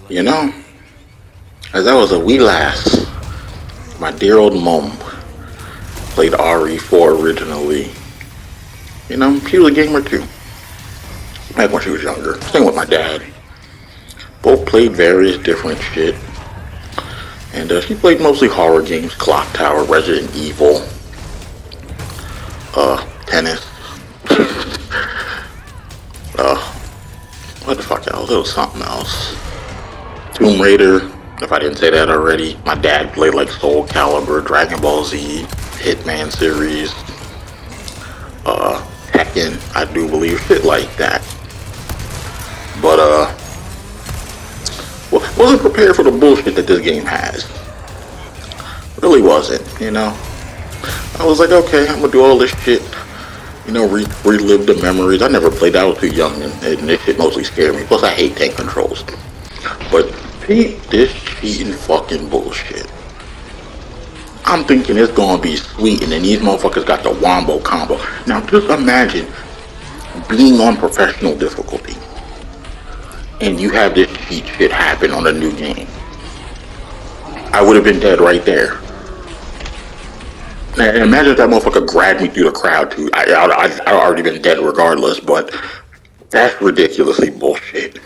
You know, as I was a wee lass, my dear old mom played RE4 originally. You know, she was a gamer too, back when she was younger. Same with my dad. Both played various different shit. And she played mostly horror games, Clock Tower, Resident Evil, tennis. uh, what the fuck else? There was something else. Tomb Raider, if I didn't say that already. My dad played like Soul Calibur, Dragon Ball Z, Hitman series, Tekken, I do believe, shit like that. But wasn't prepared for the bullshit that this game has. Really wasn't, you know. I was like, okay, I'm gonna do all this shit, you know, relive the memories. I never played. I was too young, and this shit mostly scared me. Plus, I hate tank controls. But Pete, this cheating fucking bullshit. I'm thinking it's gonna be sweet, and then these motherfuckers got the wombo combo. Now, just imagine being on professional difficulty, and you have this cheat shit happen on a new game. I would have been dead right there. Now, imagine if that motherfucker grabbed me through the crowd too. I already been dead regardless, but that's ridiculously bullshit.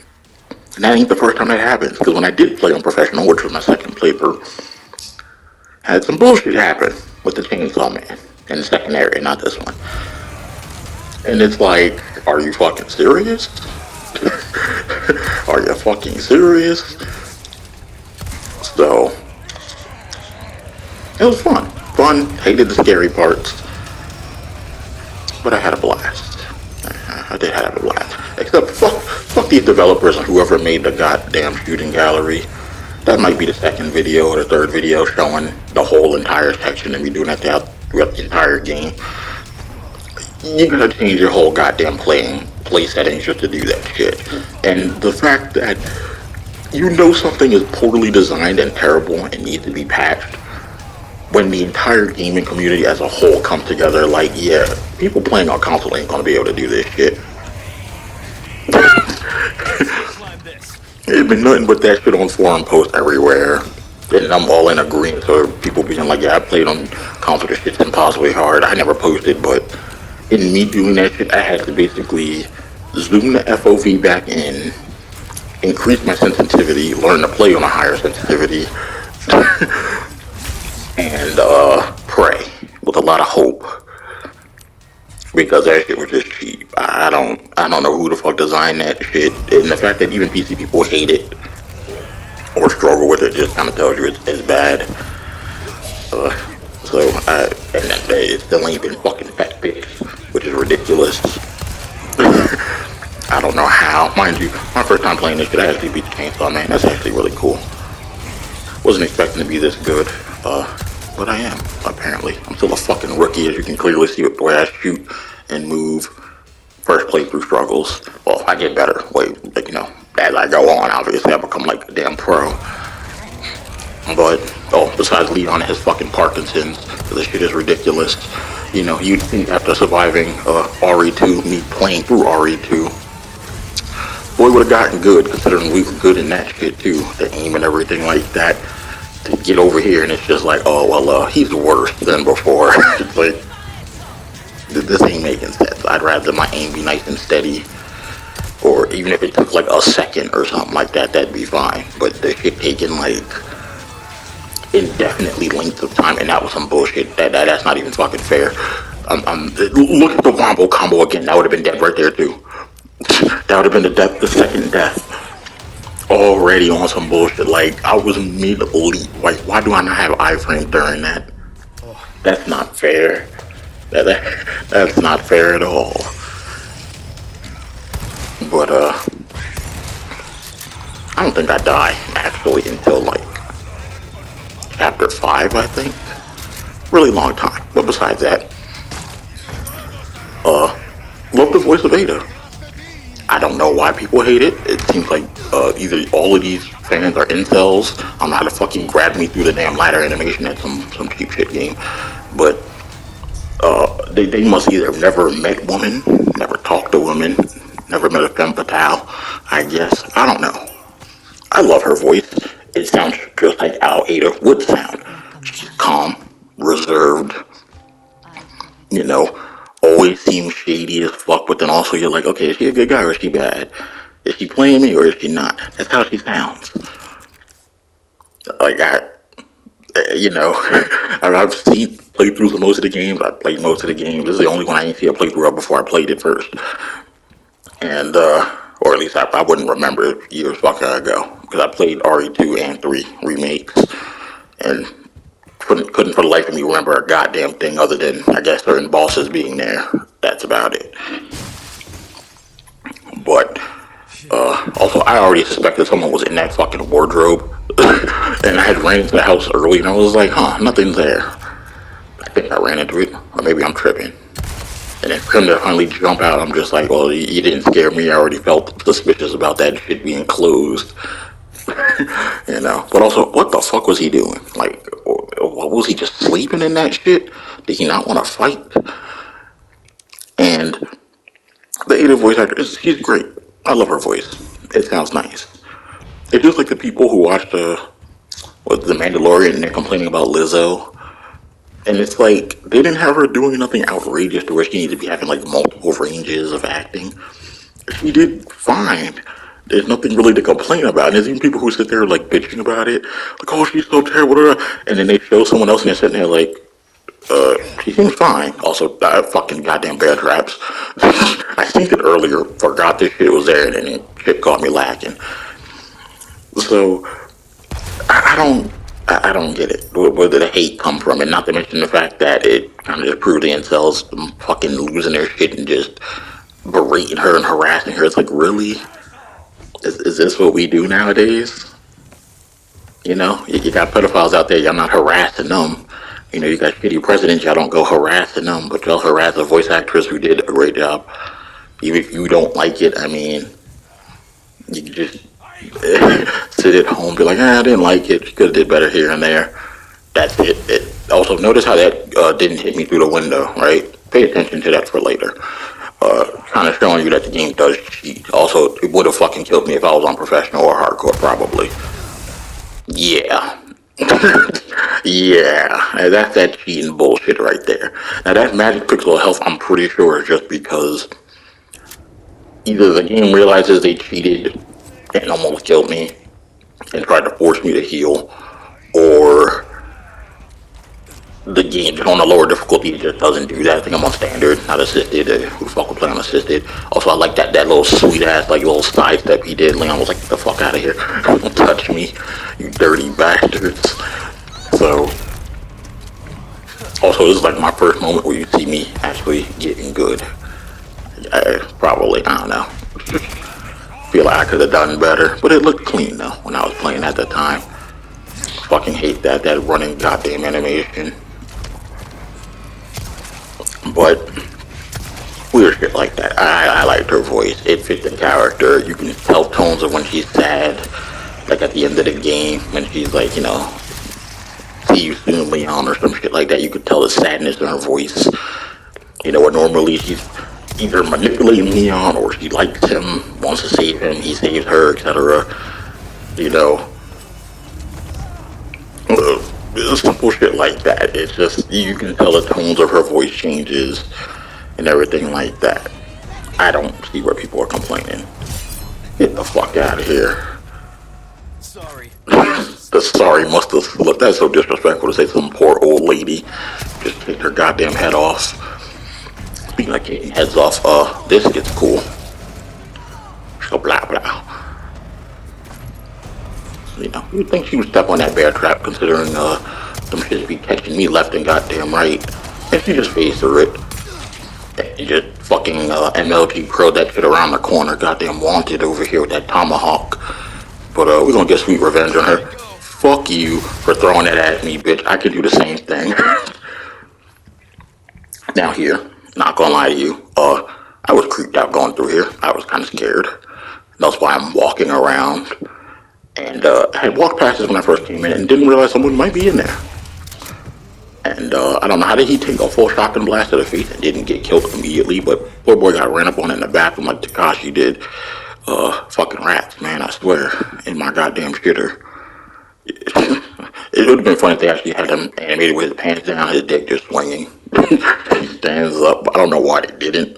And that ain't the first time that happens, because when I did play on professional, which was my second playthrough, had some bullshit happen with the Chainsaw Man in the second area, not this one. And it's like, are you fucking serious? Are you fucking serious? So, it was fun. Hated the scary parts, but I had a blast. I did have a blast. Except, fuck these developers and whoever made the goddamn shooting gallery. That might be the second video or the third video showing the whole entire section and me doing that throughout the entire game. You gotta change your whole goddamn play settings just to do that shit. And the fact that you know something is poorly designed and terrible and needs to be patched, when the entire gaming community as a whole comes together, like, yeah, people playing on console ain't gonna be able to do this shit. It's been nothing but that shit on forum posts everywhere. And I'm all in agreement. So people being like, yeah, I played on console, this shit's impossibly hard. I never posted, but in me doing that shit, I had to basically zoom the FOV back in, increase my sensitivity, learn to play on a higher sensitivity, and pray with a lot of hope, because that shit was just cheap. I don't know who the fuck designed that shit, and the fact that even PC people hate it or struggle with it just kind of tells you it's bad. And then it still ain't been fucking fixed, which is ridiculous. I don't know how. Mind you, my first time playing this shit, I actually beat the Chainsaw Man. That's actually really cool. Wasn't expecting to be this good, but I am, apparently. I'm still a fucking rookie, as you can clearly see with the way I shoot and move. First playthrough struggles. Well, I get better. Like, you know, as I go on, obviously I become like a damn pro. But, besides Leon and his fucking Parkinson's, this shit is ridiculous. You know, you'd think after surviving RE2, me playing through RE2, boy would have gotten good, considering we were good in that shit too. The aim and everything like that. To get over here and it's just like, oh, well, he's worse than before. It's like, this ain't making sense. I'd rather my aim be nice and steady. Or even if it took like a second or something like that, that'd be fine. But the shit taking like indefinitely lengths of time, and that was some bullshit. That's not even fucking fair. Look at the wombo combo again. That would have been dead right there too. That would have been the second death. Already on some bullshit. Like, I was mid-elite. Like, why do I not have iframe during that? That's not fair. That's not fair at all. But I don't think I die actually until like chapter 5, I think. Really long time. But besides that, love the voice of Ada. I don't know why people hate it. It seems like either all of these fans are incels on how to fucking grab me through the damn ladder animation at some cheap shit game. But they must either have never met women, never talked to women, never met a femme fatale, I guess. I don't know. I love her voice. It sounds just like Al Ada would sound. She's calm, reserved, you know, always seems shady as fuck, but then also you're like, okay, is she a good guy or is she bad? Is she playing me or is she not? That's how she sounds. Like, I've seen playthroughs of most of the games. I played most of the games. This is the only one I didn't see a playthrough of before I played it first. And, or at least I wouldn't remember it years fucking ago. Because I played RE2 and 3 remakes. And couldn't for the life of me remember a goddamn thing other than, I guess, certain bosses being there. That's about it. But, also, I already suspected someone was in that fucking wardrobe. And I had ran into the house early and I was like, huh, nothing's there. I think I ran into it. Or maybe I'm tripping. And then for him to finally jump out, I'm just like, well, you didn't scare me. I already felt suspicious about that shit being closed. But also, what the fuck was he doing? Like, what was he just sleeping in that shit? Did he not want to fight? And the Ada voice actor, she's great. I love her voice. It sounds nice. It's just like the people who watched The Mandalorian and they're complaining about Lizzo. And it's like, they didn't have her doing nothing outrageous to where she needed to be having like multiple ranges of acting. She did fine. There's nothing really to complain about. And there's even people who sit there like bitching about it. Like, oh, she's so terrible. And then they show someone else and they're sitting there like, she seems fine. Also, fucking goddamn bear traps. I synced it earlier, forgot this shit was there, and then shit caught me lacking. So, I don't get it. Where did the hate come from? And not to mention the fact that it kind of just proved the incels fucking losing their shit and just berating her and harassing her. It's like, really? Is this what we do nowadays? You got pedophiles out there, y'all not harassing them. You got shitty presidents, y'all don't go harassing them, but y'all harass a voice actress who did a great job. Even if you don't like it, I mean, you can just sit at home and be like, I didn't like it, you could have did better here and there. That's it. Also, notice how that didn't hit me through the window, right? Pay attention to that for later. Kind of showing you that the game does cheat. Also, it would have fucking killed me if I was on professional or hardcore, probably. Yeah. Yeah, that's that cheating bullshit right there. Now that magic pixel of health, I'm pretty sure is just because either the game realizes they cheated and almost killed me and tried to force me to heal, or the game just on a lower difficulty just doesn't do that. I think I'm on standard, not assisted. Who the fuck would play on assisted? Also, I like that little sweet ass, like, little side step he did. Leon was like, get the fuck out of here. Don't touch me, you dirty bastards. So, also, this is like my first moment where you see me actually getting good. Probably, I don't know. Feel like I could have done better, but it looked clean though when I was playing at the time. Fucking hate that running goddamn animation. But weird shit like that. I liked her voice. It fit the character. You can tell tones of when she's sad. Like at the end of the game when she's like, see you soon, Leon, or some shit like that. You could tell the sadness in her voice. Where normally she's either manipulating Leon or she likes him, wants to save him, he saves her, etc. Simple shit like that. It's just, you can tell the tones of her voice changes and everything like that. I don't see where people are complaining. Get the fuck out of here. Sorry. The sorry must have slipped. That's so disrespectful to say some poor old lady just kicked her goddamn head off. Speaking of kicking heads off, this gets cool. So blah blah. You'd think she would step on that bear trap considering them shits be catching me left and goddamn right. And she just phased through it. And just fucking MLG curled that shit around the corner. Goddamn wanted over here with that tomahawk. But we're gonna get sweet revenge on her. Fuck you for throwing that at me, bitch. I could do the same thing. Now here, not gonna lie to you, I was creeped out going through here. I was kind of scared. That's why I'm walking around. And I had walked past this when I first came in and didn't realize someone might be in there. And I don't know how did he take a full shotgun blast to the face and didn't get killed immediately, but poor boy got ran up on in the bathroom like Takashi did. Fucking rats, man, I swear, in my goddamn shitter. It would have been funny if they actually had him animated with his pants down, his dick just swinging. He stands up. I don't know why they didn't.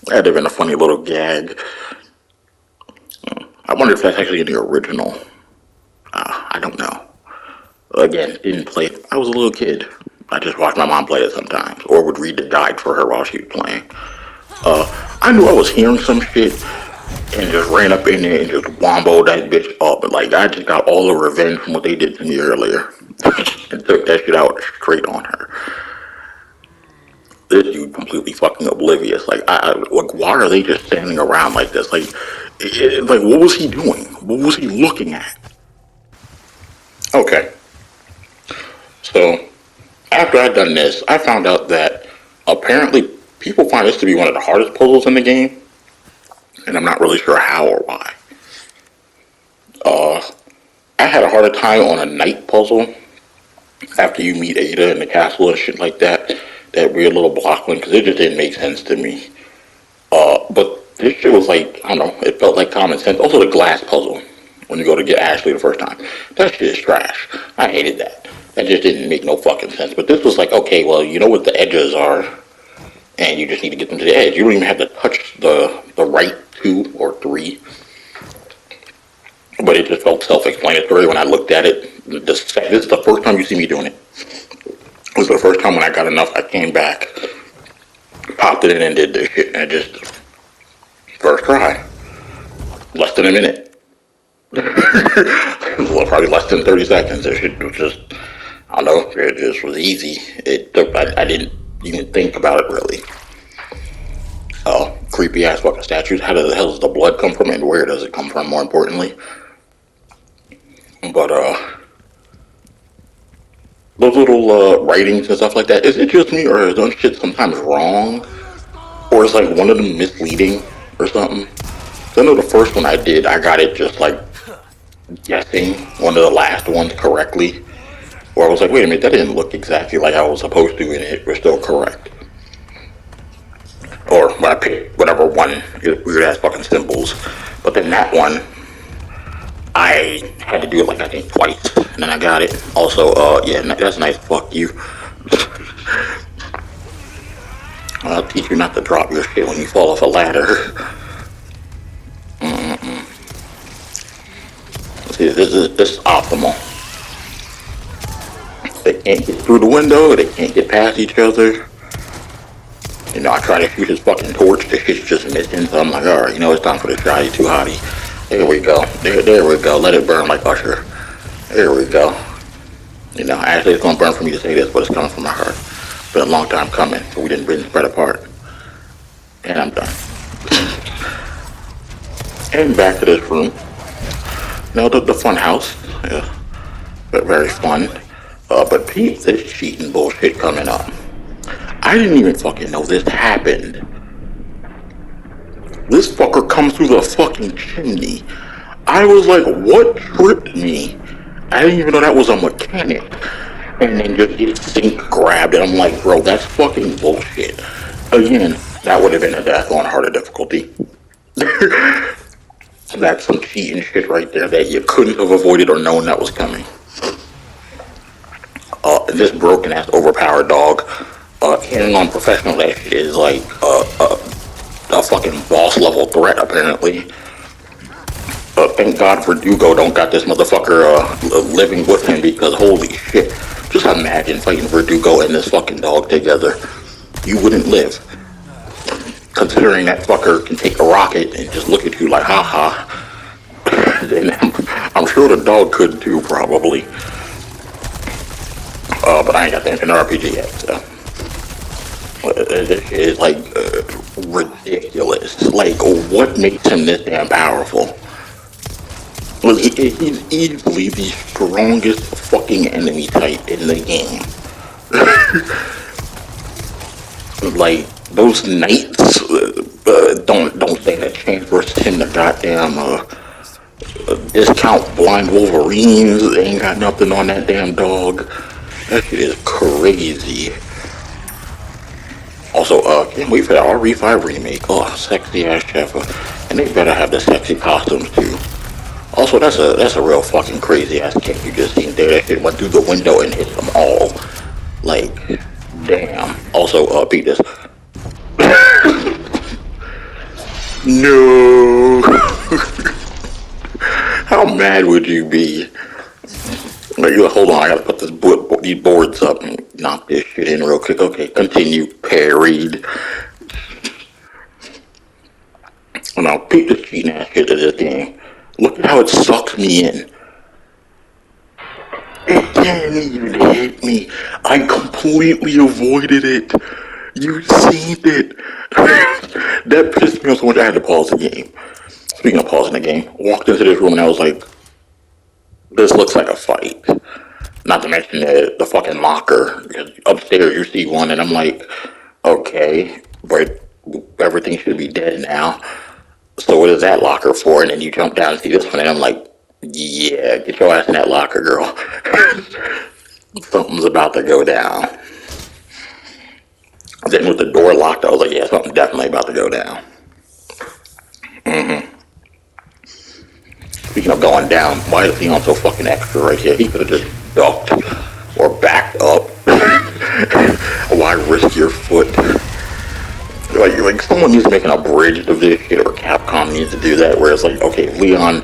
That'd have been a funny little gag. I wonder if that's actually in the original. I don't know. Again, didn't play it. I was a little kid. I just watched my mom play it sometimes, or would read the guide for her while she was playing. I knew I was hearing some shit, and just ran up in there and just womboed that bitch up. But like, I just got all the revenge from what they did to me earlier, and took that shit out straight on her. This dude completely fucking oblivious. Like, like, why are they just standing around like this? Like, like, what was he doing? What was he looking at? Okay, so after I'd done this, I found out that apparently people find this to be one of the hardest puzzles in the game, and I'm not really sure how or why. I had a harder time on a night puzzle after you meet Ada in the castle and shit like that. That weird little block one, because it just didn't make sense to me. But this shit was like, I don't know, it felt like common sense. Also the glass puzzle, when you go to get Ashley the first time. That shit is trash. I hated that. That just didn't make no fucking sense. But this was like, okay, well, you know what the edges are, and you just need to get them to the edge. You don't even have to touch the right 2 or 3. But it just felt self-explanatory when I looked at it. This is the first time you see me doing it. It was the first time when I got enough, I came back, popped it in and did this shit, and it just, first try, less than a minute. Well, probably less than 30 seconds. This shit was just, I don't know, it just was easy. I didn't even think about it really. Creepy ass fucking statues. How the hell does the blood come from, and where does it come from, more importantly? But, those little writings and stuff like that, is it just me, or is those shit sometimes wrong? Or is like one of them misleading or something? So I know the first one I did, I got it just like guessing one of the last ones correctly. Where I was like, wait a minute, that didn't look exactly like I was supposed to, and it was still correct. Or when I picked whatever one, weird ass fucking symbols. But then that one, I had to do it like I think twice, and then I got it. Also, yeah, that's nice. Fuck you. I'll teach you not to drop your shit when you fall off a ladder. See, this is optimal. They can't get through the window. They can't get past each other. You know, I try to shoot his fucking torch. The shit's just missing. So I'm like, all right, you know, it's time for the try. You too hottie. There we go. There we go. Let it burn like Usher. There we go. You know, actually, it's gonna burn for me to say this, but it's coming from my heart. It's been a long time coming, so we didn't spread apart. And I'm done. And back to this room. Now the fun house. Yeah. But very fun. But peep this cheating bullshit coming up. I didn't even fucking know this happened. This fucker comes through the fucking chimney. I was like, what tripped me? I didn't even know that was a mechanic. And then just get sink grabbed, and I'm like, bro, that's fucking bullshit. Again, that would have been a death on harder difficulty. That's some cheating shit right there that you couldn't have avoided or known that was coming. This broken ass overpowered dog, hitting on professional, that shit is like a fucking boss level threat apparently. Thank God Verdugo don't got this motherfucker living with him, because holy shit. Just imagine fighting Verdugo and this fucking dog together. You wouldn't live. Considering that fucker can take a rocket and just look at you like, haha. Then I'm sure the dog could too, probably. But I ain't got the infinite RPG yet, so. It's like ridiculous. Like, what makes him this damn powerful? Well, he's easily the strongest fucking enemy type in the game. Like, those knights don't stand a chance versus him. The goddamn discount blind Wolverines, they ain't got nothing on that damn dog. That shit is crazy. Also, can't wait for that RE5 remake. Oh, sexy ass chef. And And they better have the sexy costumes too. Also, that's a real fucking crazy ass kick you just seen there. That shit went through the window and hit them all. Like, damn. Also, beat this. No. How mad would you be? Like, hold on, I gotta put these boards up and knock this shit in real quick. Okay, continue. Parried. And I'll beat the cheating ass shit of this game. Look at how it sucks me in. It didn't even hit me. I completely avoided it. You seen it. That pissed me off so much I had to pause the game. Speaking of pausing the game, walked into this room and I was like, this looks like a fight. Not to mention the fucking locker. Upstairs you see one and I'm like, okay, but everything should be dead now. So what is that locker for? And then you jump down and see this one and I'm like, yeah, get your ass in that locker, girl. Something's about to go down. Then with the door locked, I was like, yeah, something's definitely about to go down. Speaking of going down, why is Leon so fucking extra right here? He could have just ducked or backed up. Why risk your foot? Like someone needs to make a bridge of this shit, or Capcom needs to do that, where it's like, okay, Leon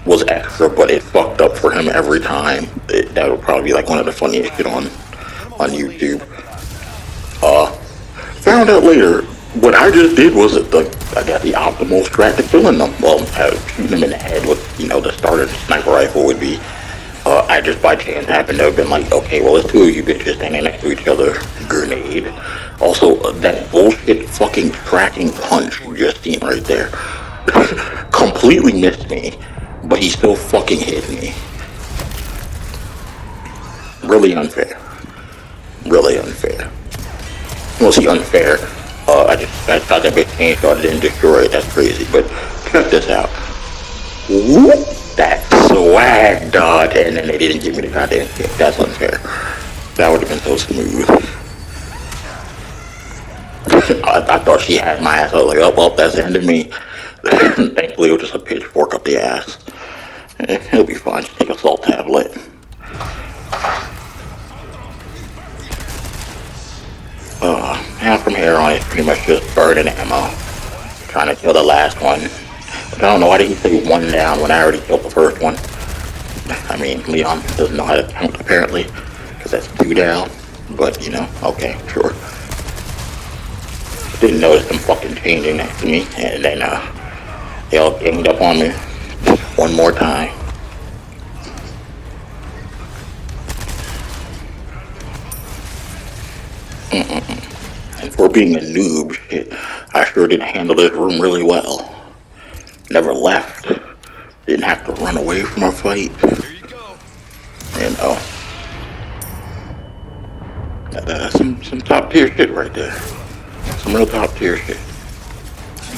was extra, but it fucked up for him every time. That would probably be like one of the funniest shit on YouTube. Found out later, what I just did was I got the optimal strat to killing them. Well, shooting them in the head with, the starter sniper rifle would be. I just by chance happened to have been like, okay, well, it's two of you bitches standing next to each other. Grenade. Also, that bullshit fucking tracking punch you just seen right there. Completely missed me, but he still fucking hit me. Really unfair. Really unfair. Well, see, unfair. I thought that bitch changed, so I didn't destroy it. That's crazy. But check this out. Whoop! That swag, dog. And then they didn't give me the goddamn kick. That's unfair. That would have been so smooth. I thought she had my ass. I was like, oh, well, that's the end of me. Thankfully, it was just a pitchfork up the ass. It'll be fine. Just take a salt tablet. Now from here on, it's pretty much just burning ammo. Trying to kill the last one. But I don't know, why did he say one down when I already killed the first one? I mean, Leon doesn't know how to count, apparently. Because that's two down. But, okay, sure. Didn't notice them fucking changing next to me. And then, they all ganged up on me. One more time. And for being a noob, shit, I sure did handle this room really well. Never left. Didn't have to run away from a fight. Here you go. That's some top tier shit right there. Some real top tier shit.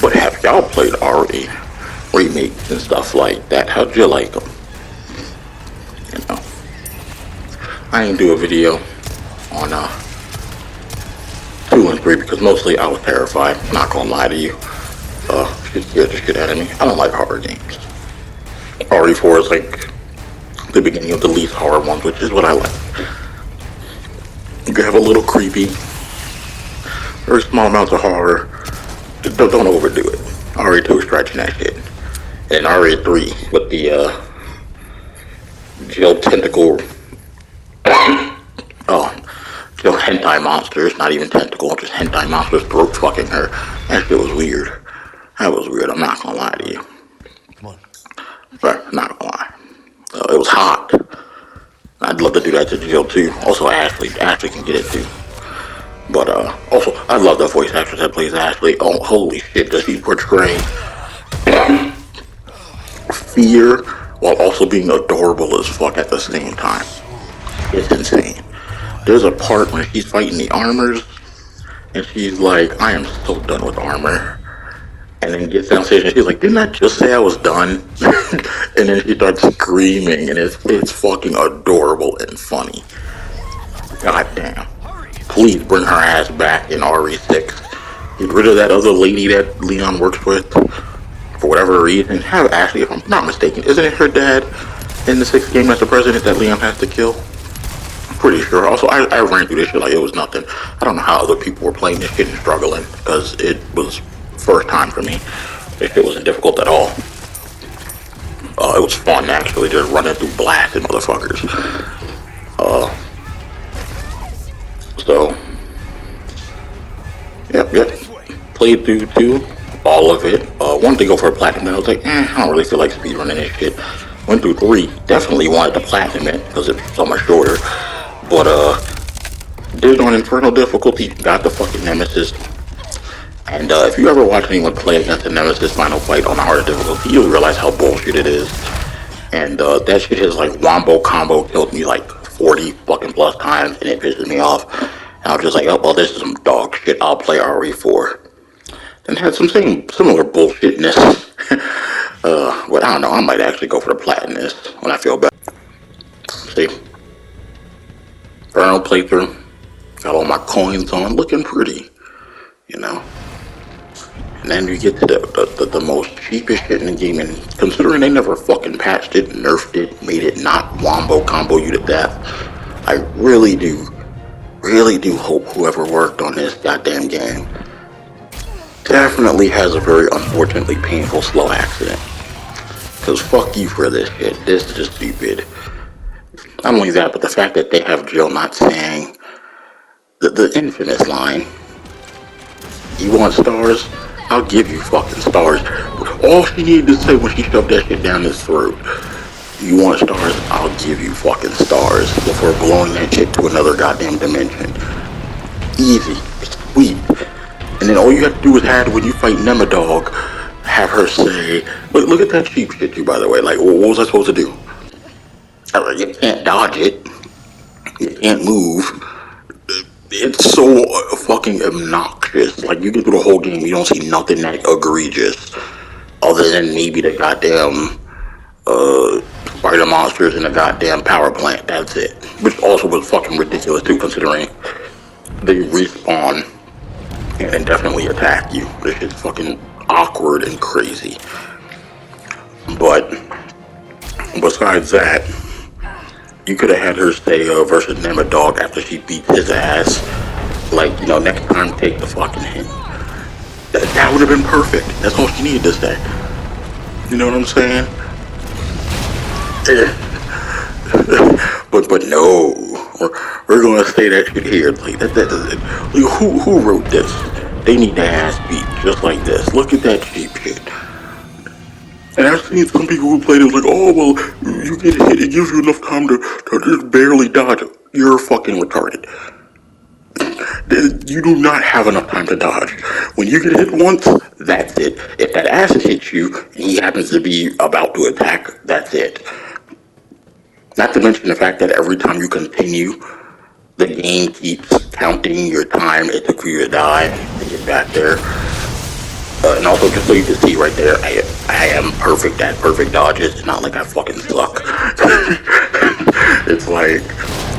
But have y'all played RE remakes and stuff like that? How'd you like them? I didn't do a video on 2 and 3 because mostly I was terrified. Not gonna lie to you. Shit scared the shit out of me. I don't like horror games. RE4 is like the beginning of the least horror ones, which is what I like. You can have a little creepy, very small amounts of horror. Don't overdo it. RE2 is stretching that shit. And RE3 with the gel tentacle hentai monsters, not even tentacle, just hentai monsters throat fucking her. That shit was weird. That was weird, I'm not gonna lie to you. Come on. But, not gonna lie. It was hot. I'd love to do that to Jill too. Also Ashley can get it too. But also, I love the voice actress that plays Ashley. Oh, holy shit, does she portray fear while also being adorable as fuck at the same time. It's insane. There's a part when she's fighting the armors, and she's like, I am so done with armor. And then gets downstairs and she's like, didn't I just say I was done? And then she starts screaming, and it's fucking adorable and funny. God damn. Please bring her ass back in RE6. Get rid of that other lady that Leon works with. for whatever reason, have Ashley, if I'm not mistaken, isn't it her dad in the 6th game as the president that Liam has to kill? I'm pretty sure. Also, I ran through this shit like it was nothing. I don't know how other people were playing this shit and struggling, because it was first time for me. This shit wasn't difficult at all. It was fun, actually, just running through blasting motherfuckers. So, yep. Played through 2, all of it. Wanted to go for a platinum, and I was like, I don't really feel like speedrunning this shit. Went through 3, definitely wanted to platinum it, because it's so much shorter. But, did it on Infernal difficulty, got the fucking Nemesis. And, if you ever watch anyone play against the Nemesis final fight on the harder difficulty, you'll realize how bullshit it is. And, that shit has, like, wombo combo killed me, like, 40 fucking plus times, and it pisses me off. And I was just like, oh, well, this is some dog shit, I'll play RE4. And had some similar bullshitness. But I don't know, I might actually go for the platinum when I feel better. See? Infernal playthrough. Got all my coins on, looking pretty. You know? And then you get to the most cheapest shit in the game, and considering they never fucking patched it, nerfed it, made it not wombo combo you to death, I really do hope whoever worked on this goddamn game definitely has a very unfortunately painful slow accident. Cause fuck you for this shit. This is just stupid. Not only that, but the fact that they have Jill not saying the infamous line, "You want stars? I'll give you fucking stars." All she needed to say when she shoved that shit down his throat. "You want stars? I'll give you fucking stars," before blowing that shit to another goddamn dimension. Easy. Sweet. And then all you have to do is have, when you fight Nemadog, have her say, look at that cheap shit too, by the way. Like, what was I supposed to do? You can't dodge it. You can't move. It's so fucking obnoxious. Like, you get through the whole game, you don't see nothing that egregious. Other than maybe the goddamn, spider monsters in the goddamn power plant. That's it. Which also was fucking ridiculous too, considering they respawn and definitely attack you. This shit's fucking awkward and crazy. But besides that, you could have had her stay versus Nemadog after she beats his ass. Like, you know, next time take the fucking hint. That would have been perfect. That's all she needed to say. You know what I'm saying? But no, we're gonna say that shit here. Like who wrote this? They need their ass beat just like this. Look at that cheap shit. And I've seen some people who played it like, oh well, you get hit, it gives you enough time to just barely dodge. You're fucking retarded. You do not have enough time to dodge. When you get hit once, that's it. If that acid hits you and he happens to be about to attack, that's it. Not to mention the fact that every time you continue, the game keeps counting your time it took for you to die to get back there. And also, just so you can see right there, I am perfect at perfect dodges. It's not like I fucking suck. It's like,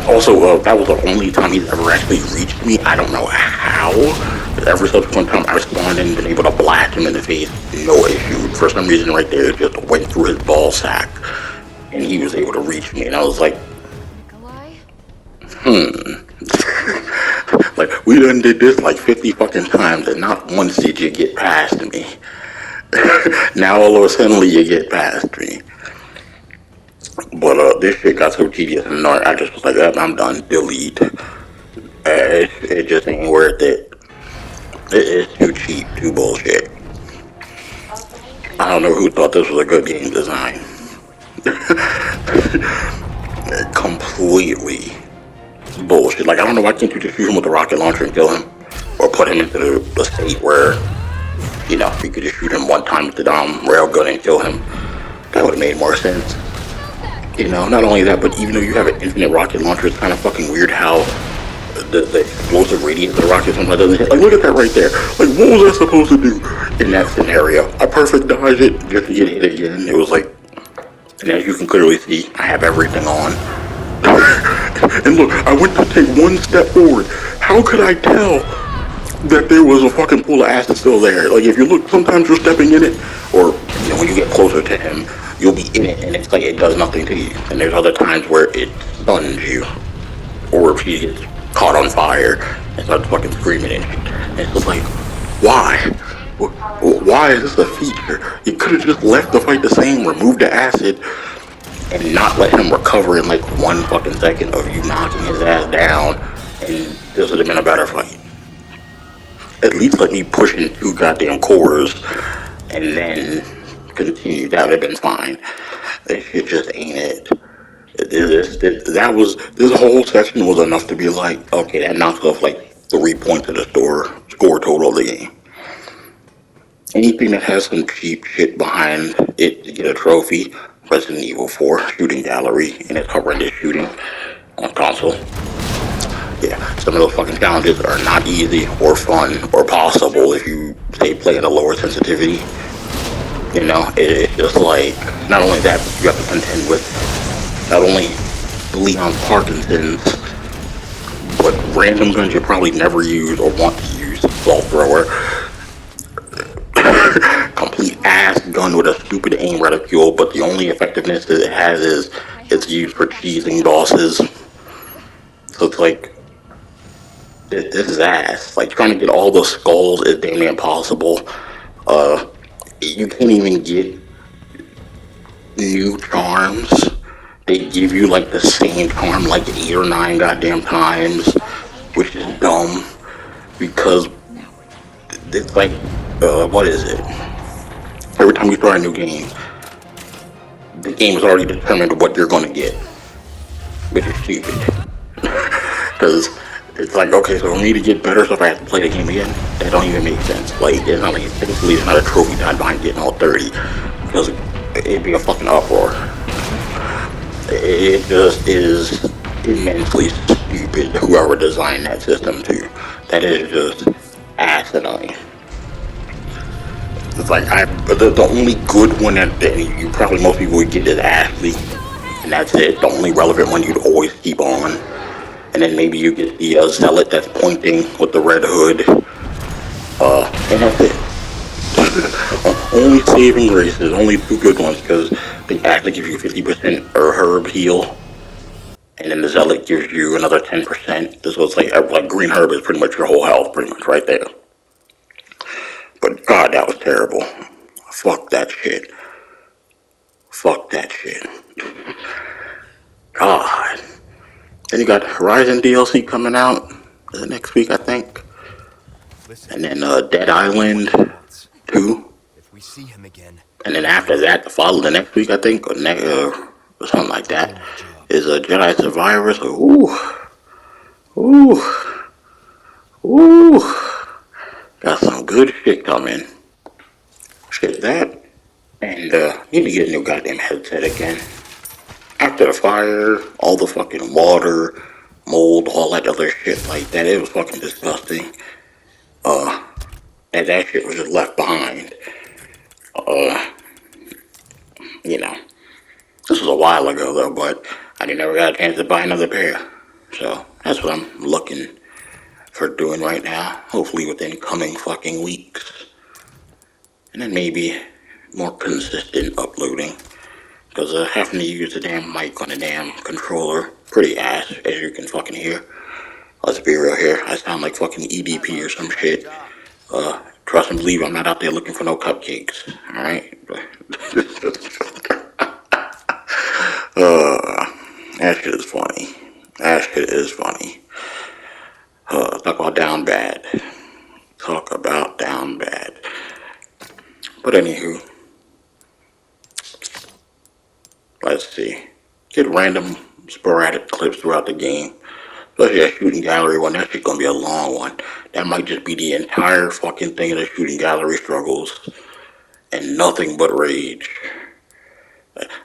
also, that was the only time he's ever actually reached me. I don't know how. Every subsequent time I spawned and been able to blast him in the face, no issue. For some reason right there, it just went through his ball sack. And he was able to reach me, and I was like, like, we done did this like 50 fucking times, and not once did you get past me. Now all of a sudden you get past me. But this shit got so tedious and annoying, I just was like, I'm done, delete. It just ain't worth it. It's too cheap, too bullshit. I don't know who thought this was a good game design. Completely bullshit. Like, I don't know why can't you just shoot him with a rocket launcher and kill him, or put him into the state where, you know, you could just shoot him one time with the railgun and kill him. That would have made more sense. You know, not only that, but even though you have an infinite rocket launcher, it's kind of fucking weird how the explosive radius of the rocket sometimes doesn't hit. Like, look at that right there. Like, what was I supposed to do in that scenario? I perfect dodged it just to get hit again. It was like, and as you can clearly see, I have everything on. And look, I went to take one step forward. How could I tell that there was a fucking pool of acid still there. Like if you look, sometimes you're stepping in it, or when you get closer to him, you'll be in it, and it's like it does nothing to you. And there's other times where it stuns you, or if he gets caught on fire and starts fucking screaming and shit. And it's just like, why? Why is this a feature? You could have just left the fight the same, removed the acid, and not let him recover in like 1 fucking second of you knocking his ass down, and this would have been a better fight. At least let me push in 2 goddamn cores and then continue. That would have been fine. This shit just ain't it. This whole section was enough to be like, okay, that knocks off like 3 points of the score total of the game. Anything that has some cheap shit behind it to get a trophy, Resident Evil 4 shooting gallery and its horrendous shooting on console. Yeah, some of those fucking challenges are not easy or fun or possible if you say play at a lower sensitivity. You know, it's just like, not only that, but you have to contend with not only Leon Parkinson's, but random guns you probably never use or want to use. Ball thrower, complete ass gun with a stupid aim reticule, but the only effectiveness that it has is it's used for cheesing bosses. So it's like, this is ass. Like, trying to get all the skulls is damn near impossible. You can't even get new charms. They give you like the same charm like 8 or 9 goddamn times, which is dumb because it's like, what is it? Every time you start a new game, the game is already determined what you're gonna get, which is stupid. Because it's like, okay, so for me to get better stuff, I have to play the game again. That don't even make sense. Like, it's not like, technically, it's not a trophy tied behind getting all 30, because it'd be a fucking uproar. It just is immensely stupid, whoever designed that system too. That is just asinine. It's like, the only good one that you probably most people would get is Ashley, and that's it. The only relevant one you'd always keep on. And then maybe you get the zealot that's pointing with the red hood. And that's it. Only saving graces, only 2 good ones, because they actually give you 50% herb heal, and then the zealot gives you another 10%. So it's like green herb is pretty much your whole health, pretty much right there. But God, that was terrible. Fuck that shit. Fuck that shit. God. Then you got Horizon DLC coming out next week, I think. And then Dead Island 2. If we see him again. And then after that, the next week, I think, or something like that, is a Jedi Survivor. So, ooh, got some good shit coming. Shit that, and need to get a new goddamn headset again. After the fire, all the fucking water, mold, all that other shit like that, it was fucking disgusting. And that shit was just left behind. You know, this was a while ago though, but I never got a chance to buy another pair. So that's what I'm looking for doing right now. Hopefully within coming fucking weeks. And then maybe more consistent uploading. Because having to use the damn mic on the damn controller, pretty ass, as you can fucking hear. Let's be real here, I sound like fucking EDP or some shit. Trust and believe I'm not out there looking for no cupcakes, alright? That shit is funny. That shit is funny. Talk about down bad. Talk about down bad. But anywho, let's see. Get random sporadic clips throughout the game. Especially that shooting gallery one. That shit gonna be a long one. That might just be the entire fucking thing of the shooting gallery struggles. And nothing but rage.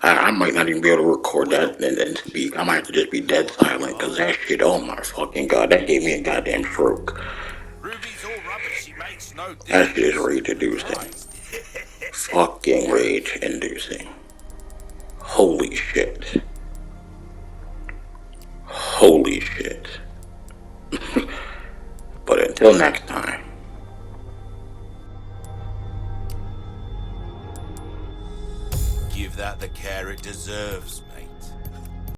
I might not even be able to record that and speak. I might have to just be dead silent. Because that shit, oh my fucking god. That gave me a goddamn stroke. That shit is rage inducing. Fucking rage inducing. Holy shit. Holy shit. But until next time. deserve.